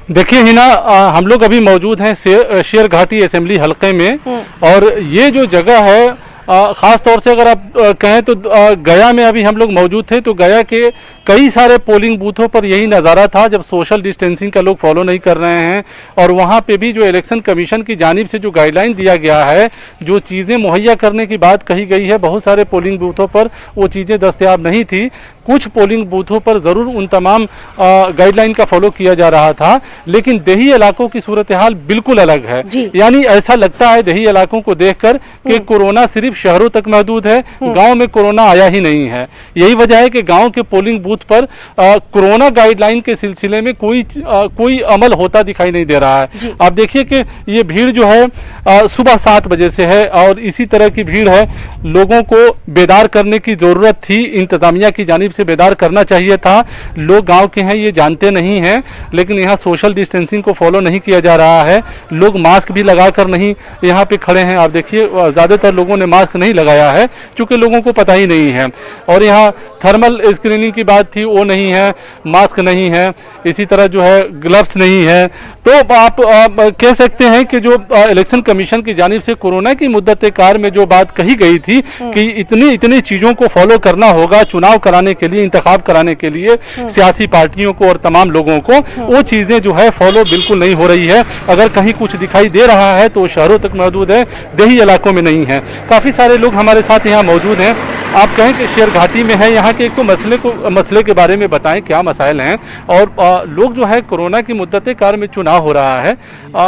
देखिए हिना, हम लोग अभी मौजूद हैं शेर घाटी असेंबली हलके में। और ये जो जगह है, ख़ास तौर से अगर आप कहें तो गया में अभी हम लोग मौजूद थे, तो गया के कई सारे पोलिंग बूथों पर यही नज़ारा था जब सोशल डिस्टेंसिंग का लोग फॉलो नहीं कर रहे हैं। और वहाँ पे भी जो इलेक्शन कमीशन की जानिब से जो गाइडलाइन दिया गया है, जो चीज़ें मुहैया करने की बात कही गई है, बहुत सारे पोलिंग बूथों पर वो चीज़ें दस्तयाब नहीं थी। कुछ पोलिंग बूथों पर ज़रूर उन तमाम गाइडलाइन का फॉलो किया जा रहा था, लेकिन देही इलाकों की सूरत हाल बिल्कुल अलग है। यानी ऐसा लगता है देही इलाकों को देखकर कि कोरोना सिर्फ शहरों तक महदूद है, गांव में कोरोना आया ही नहीं है। यही वजह है कि गांव के पोलिंग बूथ पर कोरोना गाइडलाइन के सिलसिले में कोई अमल होता दिखाई नहीं दे रहा है। आप देखिए कि ये भीड़ जो है सुबह 7 बजे से है और इसी तरह की भीड़ है। लोगों को बेदार करने की जरूरत थी, इंतजामिया की जानिब से बेदार करना चाहिए था। लोग गांव के हैं, ये जानते नहीं हैं, लेकिन यहाँ सोशल डिस्टेंसिंग को फॉलो नहीं किया जा रहा है। लोग मास्क भी लगाकर नहीं यहाँ पे खड़े हैं। आप देखिए ज़्यादातर लोगों ने मास्क नहीं लगाया है, चूंकि लोगों को पता ही नहीं है। और यहाँ थर्मल स्क्रीनिंग की बात थी, वो नहीं है, मास्क नहीं है, इसी तरह जो है ग्लव्स नहीं है। तो आप कह सकते हैं कि जो इलेक्शन कमीशन की जानिब से कोरोना की मुद्दत कार में जो बात कही गई थी कि इतनी चीज़ों को फॉलो करना होगा चुनाव कराने के लिए, इंतखाब कराने के लिए सियासी पार्टियों को और तमाम लोगों को, वो चीज़ें जो है फॉलो बिल्कुल नहीं हो रही है। अगर कहीं कुछ दिखाई दे रहा है तो शहरों तक महदूद है, देही इलाकों में नहीं है। काफ़ी सारे लोग हमारे साथ यहाँ मौजूद हैं। आप कहें कि शेर घाटी में है, यहाँ के एक तो मसले के बारे में बताएं, क्या मसाइल हैं। और लोग जो है कोरोना की मुद्दत कार में चुनाव हो रहा है,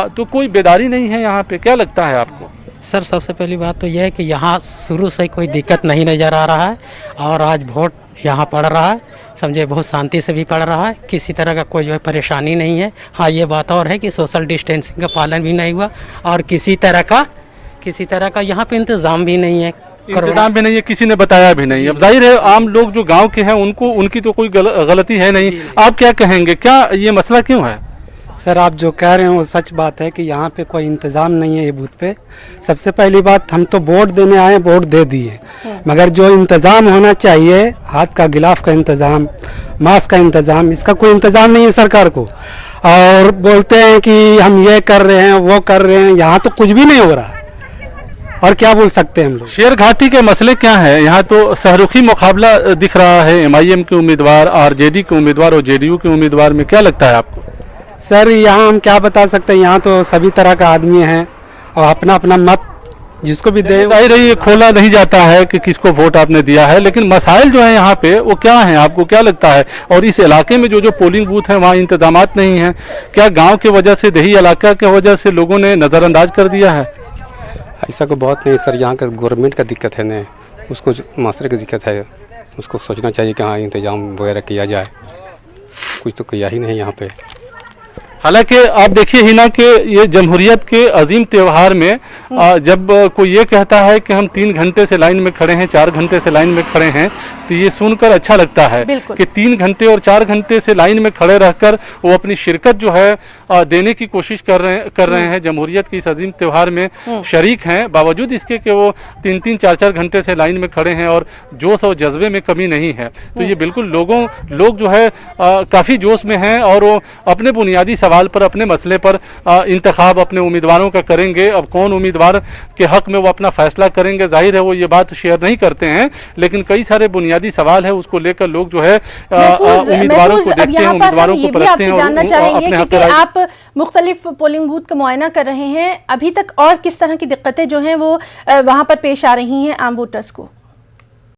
तो कोई बेदारी नहीं है यहाँ पे, क्या लगता है आपको? सर, सबसे पहली बात तो यह है कि यहाँ शुरू से कोई दिक्कत नहीं नज़र आ रहा है और आज वोट यहाँ पड़ रहा है, समझे, बहुत शांति से भी पड़ रहा है, किसी तरह का कोई जो है परेशानी नहीं है। हाँ, ये बात और है कि सोशल डिस्टेंसिंग का पालन भी नहीं हुआ और किसी तरह का यहाँ पे इंतज़ाम भी नहीं है, इंतजाम भी नहीं है, किसी ने बताया भी नहीं। अब जाहिर है आम लोग जो गांव के हैं उनकी तो कोई गलती है नहीं। आप क्या कहेंगे, क्या ये मसला क्यों है? सर, आप जो कह रहे हैं वो सच बात है कि यहाँ पे कोई इंतज़ाम नहीं है ये बूथ पे। सबसे पहली बात, हम तो वोट देने आए, वोट दे दिए, मगर जो इंतज़ाम होना चाहिए, हाथ का गिलाफ का इंतज़ाम, मास्क का इंतज़ाम, इसका कोई इंतज़ाम नहीं है सरकार को। और बोलते हैं कि हम ये कर रहे हैं, वो कर रहे हैं, यहाँ तो कुछ भी नहीं हो रहा। और क्या बोल सकते हैं हम लोग? शेर घाटी के मसले क्या है? यहाँ तो सहरुखी मुकाबला दिख रहा है, MIM के उम्मीदवार, RJD के उम्मीदवार और JDU के उम्मीदवार में। क्या लगता है आपको? सर, यहाँ हम क्या बता सकते हैं, यहाँ तो सभी तरह का आदमी है और अपना अपना मत जिसको भी दे। जाहिर है ये खोला नहीं जाता है कि किसको वोट आपने दिया है, लेकिन मसाइल जो है यहाँ पे वो क्या है, आपको क्या लगता है? और इस इलाके में जो पोलिंग बूथ है वहाँ इंतजामात नहीं है, क्या गाँव की वजह से, देही इलाका की वजह से लोगों ने नज़रअंदाज कर दिया है? ऐसा को बहुत नहीं सर, यहाँ का गवर्नमेंट का दिक्कत है ना, उसको मास्टर की दिक्कत है, उसको सोचना चाहिए कि हाँ इंतजाम वगैरह किया जाए। कुछ तो किया ही नहीं यहाँ पे। हालांकि आप देखिए हिना कि ये जमहूरियत के अजीम त्यौहार में जब कोई ये कहता है कि हम 3 घंटे से लाइन में खड़े हैं, 4 घंटे से लाइन में खड़े हैं, तो ये सुनकर अच्छा लगता है कि 3 घंटे और 4 घंटे से लाइन में खड़े रहकर वो अपनी शिरकत जो है देने की कोशिश कर रहे हैं, जमहूरियत के इस अजीम त्यौहार में शरीक हैं, बावजूद इसके कि वो 3-3, 4-4 घंटे से लाइन में खड़े हैं और जोश और जज्बे में कमी नहीं है। तो ये बिल्कुल लोग जो है काफ़ी जोश में हैं और वो अपने बुनियादी सवाल पर, अपने मसले पर इंतखाब अपने उम्मीदवारों का करेंगे। अब कौन उम्मीदवार के हक में वो अपना फैसला करेंगे, जाहिर है वो ये बात शेयर नहीं करते हैं, लेकिन कई सारे बुनियादी सवाल है, उसको लेकर लोग जो है उम्मीदवारों को देखते हैं, उम्मीदवारों को परखते हैं। जानना चाहेंगे क्योंकि आप मुख्तलिफ पोलिंग बूथ का मुआयना कर रहे हैं, अभी तक और किस तरह की दिक्कतें जो हैं वो वहाँ पर पेश आ रही हैं आम वोटर्स को?